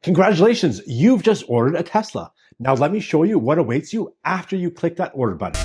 Congratulations, you've just ordered a Tesla. Now let me show you what awaits you after you click that order button.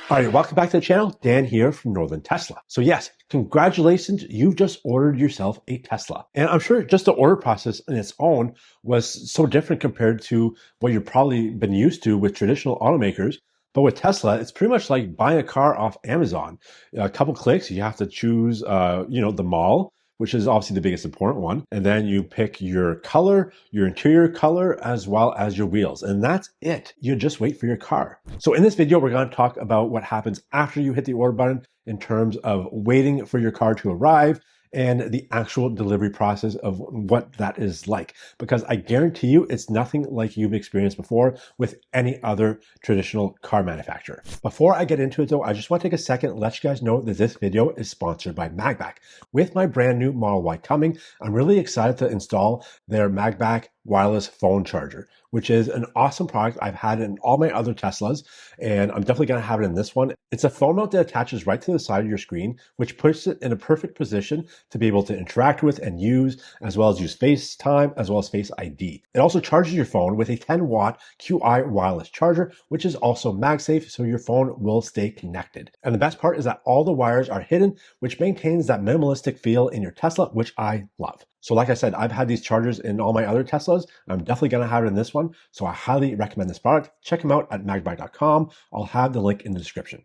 All right, welcome back to the channel. Dan here from Northern Tesla. So yes, congratulations, you've just ordered yourself a Tesla. And I'm sure just the order process in its own was so different compared to what you've probably been used to with traditional automakers. But with Tesla, it's pretty much like buying a car off Amazon. A couple clicks, you have to choose, the model, which is obviously the biggest important one. And then you pick your color, your interior color, as well as your wheels. And that's it. You just wait for your car. So in this video, we're going to talk about what happens after you hit the order button in terms of waiting for your car to arrive and the actual delivery process of what that is like. Because I guarantee you, it's nothing like you've experienced before with any other traditional car manufacturer. Before I get into it though, I just want to take a second and let you guys know that this video is sponsored by MAGBAK. With my brand new Model Y coming, I'm really excited to install their MAGBAK wireless phone charger, which is an awesome product. I've had it in all my other Teslas, and I'm definitely going to have it in this one. It's a phone mount that attaches right to the side of your screen, which puts it in a perfect position to be able to interact with and use, as well as use FaceTime, as well as Face ID. It also charges your phone with a 10-watt QI wireless charger, which is also MagSafe, so your phone will stay connected. And the best part is that all the wires are hidden, which maintains that minimalistic feel in your Tesla, which I love. So like I said, I've had these chargers in all my other Teslas. I'm definitely going to have it in this one. So I highly recommend this product. Check them out at magbak.com. I'll have the link in the description.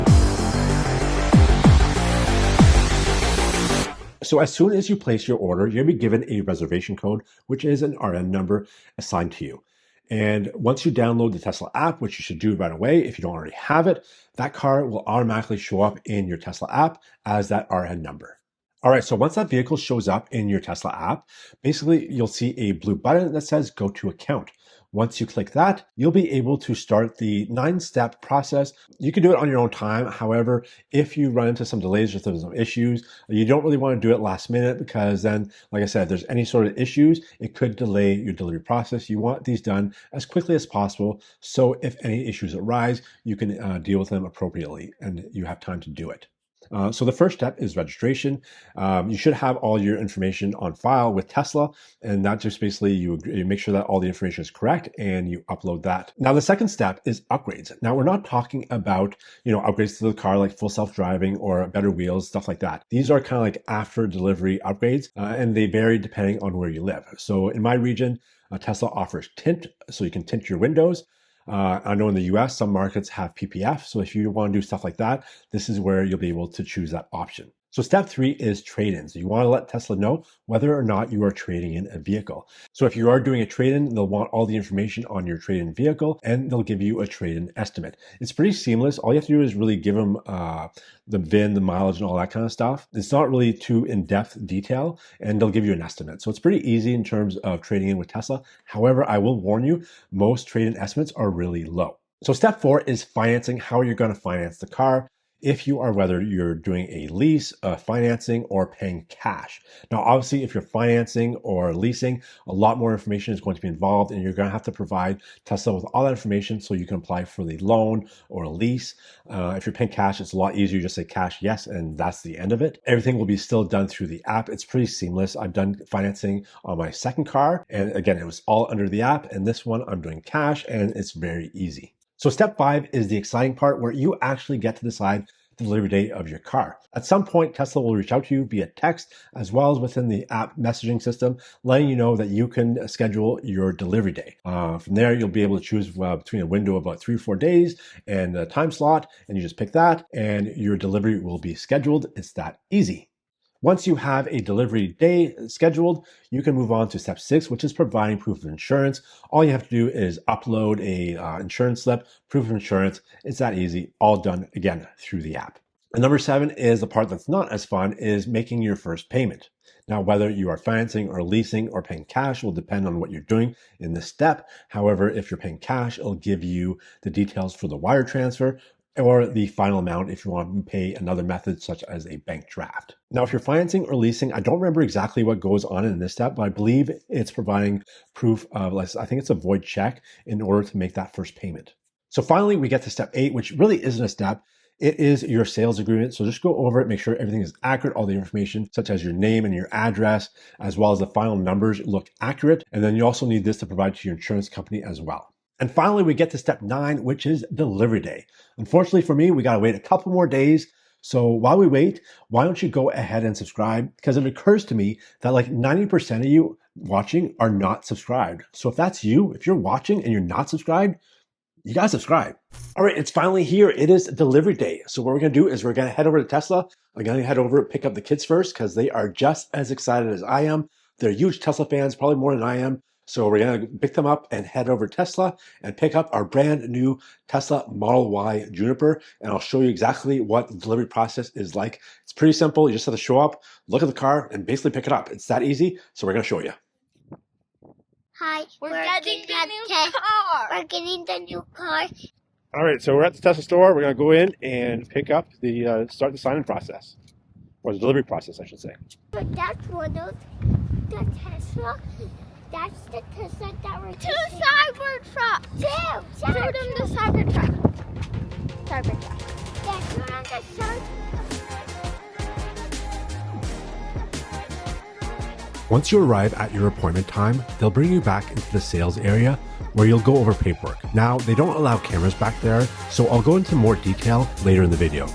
So as soon as you place your order, you'll be given a reservation code, which is an RN number assigned to you. And once you download the Tesla app, which you should do right away if you don't already have it, that car will automatically show up in your Tesla app as that RN number. All right, so once that vehicle shows up in your Tesla app, basically you'll see a blue button that says go to account. Once you click that, you'll be able to start the 9-step process. You can do it on your own time. However, if you run into some delays or some issues, you don't really want to do it last minute because then, like I said, if there's any sort of issues, it could delay your delivery process. You want these done as quickly as possible. So if any issues arise, you can deal with them appropriately and you have time to do it. So the first step is registration. You should have all your information on file with Tesla, and that just basically you make sure that all the information is correct and you upload that. Now the second step is upgrades. Now we're not talking about upgrades to the car like full self-driving or better wheels, stuff like that. These are kind of like after delivery upgrades, and they vary depending on where you live. So in my region, Tesla offers tint, so you can tint your windows. I know in the US, some markets have PPF. So if you want to do stuff like that, this is where you'll be able to choose that option. So step 3 is trade-ins. You want to let Tesla know whether or not you are trading in a vehicle. So if you are doing a trade-in, they'll want all the information on your trade-in vehicle and they'll give you a trade-in estimate. It's pretty seamless. All you have to do is really give them the VIN, the mileage, and all that kind of stuff. It's not really too in-depth detail and they'll give you an estimate. So it's pretty easy in terms of trading in with Tesla. However, I will warn you, most trade-in estimates are really low. So step 4 is financing, how you're going to finance the car. Whether you're doing a lease, financing, or paying cash. Now, obviously, if you're financing or leasing, a lot more information is going to be involved and you're going to have to provide Tesla with all that information so you can apply for the loan or a lease. If you're paying cash, it's a lot easier. You just say cash, yes, and that's the end of it. Everything will be still done through the app. It's pretty seamless. I've done financing on my second car, and again, it was all under the app, and this one I'm doing cash, and it's very easy. So step 5 is the exciting part where you actually get to decide the delivery date of your car. At some point, Tesla will reach out to you via text as well as within the app messaging system, letting you know that you can schedule your delivery day. From there, you'll be able to choose between a window of about 3 or 4 days and a time slot, and you just pick that and your delivery will be scheduled. It's that easy. Once you have a delivery day scheduled, you can move on to step 6, which is providing proof of insurance. All you have to do is upload a insurance slip, proof of insurance. It's that easy, all done again through the app. And number 7 is the part that's not as fun, is making your first payment. Now, whether you are financing or leasing or paying cash will depend on what you're doing in this step. However, if you're paying cash, it'll give you the details for the wire transfer or the final amount if you want to pay another method such as a bank draft. Now, if you're financing or leasing, I don't remember exactly what goes on in this step, but I believe it's providing proof of, I think it's a void check in order to make that first payment. So finally, we get to step 8, which really isn't a step. it is your sales agreement. So just go over it, make ssure everything is accurate, all the information such as your name and your address, as well as the final numbers look accurate. And then you also need this to provide to your insurance company as well. And finally, we get to step 9, which is delivery day. Unfortunately for me, we got to wait a couple more days. So while we wait, why don't you go ahead and subscribe? Because it occurs to me that like 90% of you watching are not subscribed. So if that's you, if you're watching and you're not subscribed, you gotta subscribe. All right, it's finally here. It is delivery day. So what we're gonna do is we're gonna head over to Tesla. I'm gonna head over and pick up the kids first because they are just as excited as I am. They're huge Tesla fans, probably more than I am. So we're gonna pick them up and head over to Tesla and pick up our brand new Tesla Model Y Juniper. And I'll show you exactly what the delivery process is like. It's pretty simple. You just have to show up, look at the car, and basically pick it up. It's that easy. So we're gonna show you. Hi, we're getting the new car. We're getting the new car. All right, so we're at the Tesla store. We're gonna go in and pick up the start the sign-in process, or the delivery process, I should say. But that's one of the Tesla. That's the Tesla that we're two Cybertrucks. Show them the Cybertruck. Cybertruck. That's one of the Cybertruck. Once you arrive at your appointment time, they'll bring you back into the sales area where you'll go over paperwork. Now, they don't allow cameras back there, so I'll go into more detail later in the video.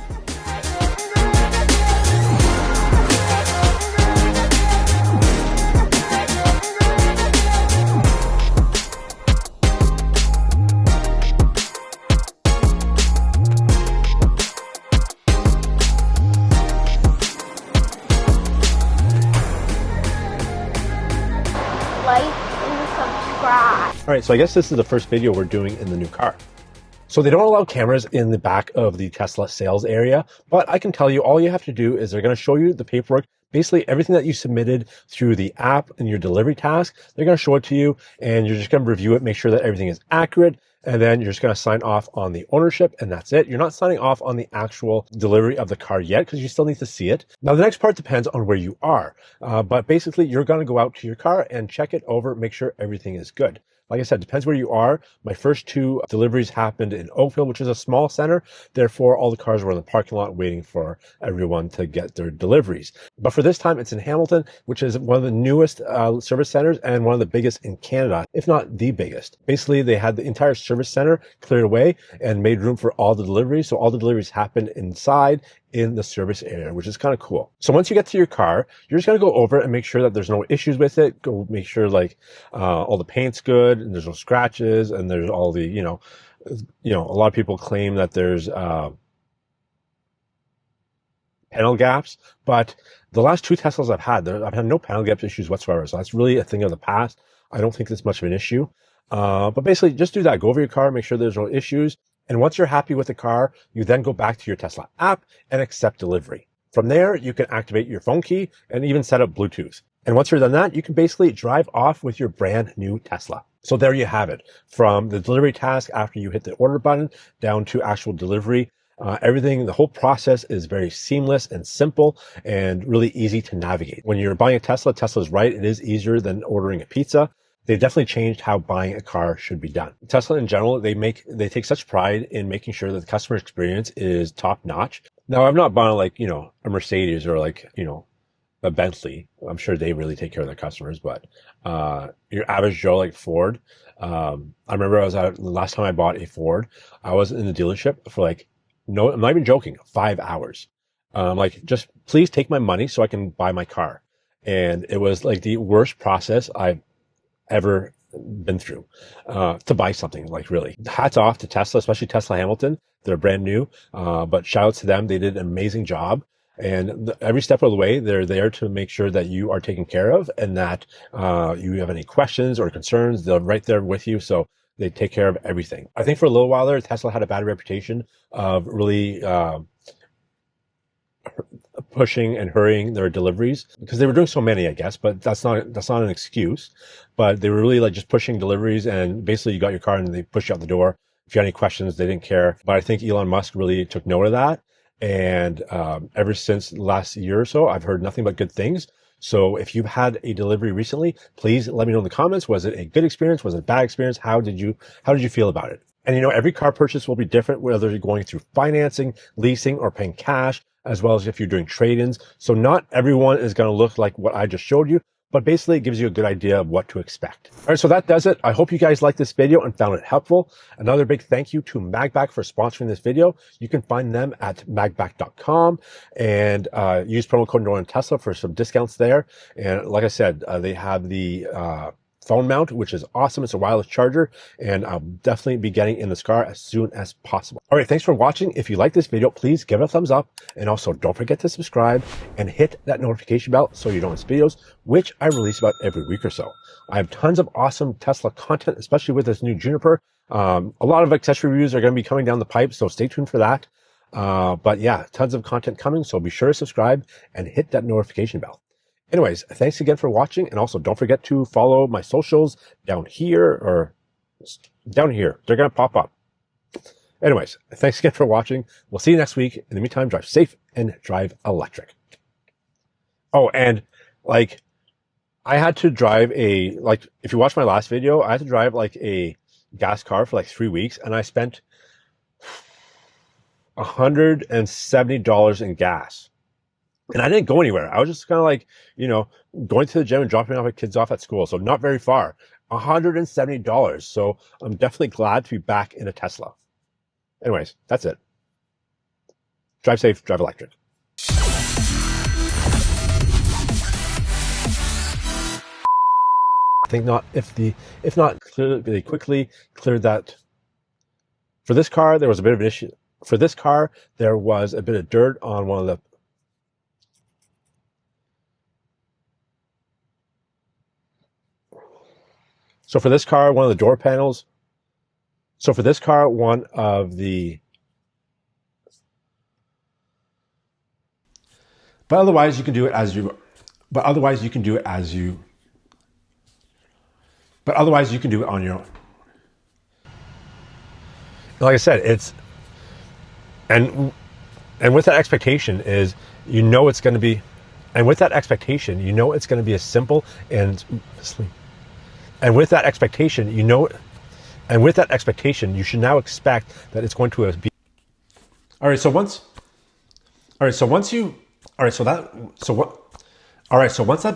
Like and subscribe. All right, so I guess this is the first video we're doing in the new car. So they don't allow cameras in the back of the Tesla sales area, but I can tell you all you have to do is they're going to show you the paperwork, basically everything that you submitted through the app and your delivery task. They're going to show it to you and you're just going to review it, make sure that everything is accurate. And then you're just going to sign off on the ownership and that's it. You're not signing off on the actual delivery of the car yet because you still need to see it. Now, the next part depends on where you are. But basically, you're going to go out to your car and check it over, make sure everything is good. Like I said, depends where you are. My first 2 deliveries happened in Oakville, which is a small center. Therefore, all the cars were in the parking lot waiting for everyone to get their deliveries. But for this time, it's in Hamilton, which is one of the newest service centers and one of the biggest in Canada, if not the biggest. Basically, they had the entire service center cleared away and made room for all the deliveries. So all the deliveries happened inside in the service area, which is kind of cool. So once you get to your car, you're just going to go over and make sure that there's no issues with it. Go make sure like all the paint's good and there's no scratches and there's all the, you know, a lot of people claim that there's panel gaps, but the last 2 Teslas I've had no panel gap issues whatsoever. So that's really a thing of the past. I don't think it's much of an issue. But basically just do that. Go over your car, make sure there's no issues. And once you're happy with the car, you then go back to your Tesla app and accept delivery. From there, you can activate your phone key and even set up Bluetooth. And once you're done that, you can basically drive off with your brand new Tesla. So there you have it. From the delivery task after you hit the order button down to actual delivery. Everything, the whole process is very seamless and simple and really easy to navigate. When you're buying a Tesla, Tesla's right. It is easier than ordering a pizza. They've definitely changed how buying a car should be done. Tesla in general, they take such pride in making sure that the customer experience is top notch. Now, I've not bought like, a Mercedes or like, a Bentley. I'm sure they really take care of their customers, but, your average Joe like Ford. I remember the last time I bought a Ford, I was in the dealership for like, no, I'm not even joking, 5 hours. Like just please take my money so I can buy my car. And it was like the worst process I've ever been through to buy something. Like really, hats off to Tesla, especially Tesla Hamilton. They're brand new, but shout out to them. They did an amazing job. And every step of the way, they're there to make sure that you are taken care of and that you have any questions or concerns, they're right there with you. So they take care of everything. I think for a little while there, Tesla had a bad reputation of really pushing and hurrying their deliveries because they were doing so many, I guess, but that's not an excuse. But they were really like just pushing deliveries and basically you got your car and they push you out the door. If you had any questions, they didn't care. But I think Elon Musk really took note of that. And ever since last year or so, I've heard nothing but good things. So if you've had a delivery recently, please let me know in the comments. Was it a good experience? Was it a bad experience? How did you feel about it? And every car purchase will be different, whether you're going through financing, leasing, or paying cash, as well as if you're doing trade-ins. So not everyone is going to look like what I just showed you, but basically it gives you a good idea of what to expect. All right, so that does it. I hope you guys liked this video and found it helpful. Another big thank you to MAGBAK for sponsoring this video. You can find them at magbak.com and use promo code NortonTesla for some discounts there. And like I said, they have the phone mount, which is awesome. It's a wireless charger, and I'll definitely be getting in this car as soon as possible. All right, thanks for watching. If you like this video, please give it a thumbs up, and also don't forget to subscribe and hit that notification bell so you don't miss videos, which I release about every week or so. I have tons of awesome Tesla content, especially with this new Juniper. A lot of accessory reviews are going to be coming down the pipe, so stay tuned for that. But yeah, tons of content coming, so be sure to subscribe and hit that notification bell. Anyways, thanks again for watching, and also don't forget to follow my socials down here, or down here. They're going to pop up. Anyways, thanks again for watching. We'll see you next week. In the meantime, drive safe and drive electric. Oh, and like, I had to drive if you watch my last video, I had to drive like a gas car for like 3 weeks, and I spent $170 in gas. And I didn't go anywhere. I was just kind of like, going to the gym and dropping off my kids off at school. So not very far. $170. So I'm definitely glad to be back in a Tesla. Anyways, that's it. Drive safe, drive electric. I think not. If not, they quickly cleared that. For this car, there was a bit of an issue. For this car, there was a bit of dirt on one of the. So for this car, one of the door panels. So for this car, one of the. But otherwise, you can do it as you. But otherwise, you can do it as you. But otherwise, you can do it on your own. Like I said, it's. And with that expectation is, it's going to be. And with that expectation, it's going to be as simple and. And with that expectation, you should now expect that it's going to be. All right. So once that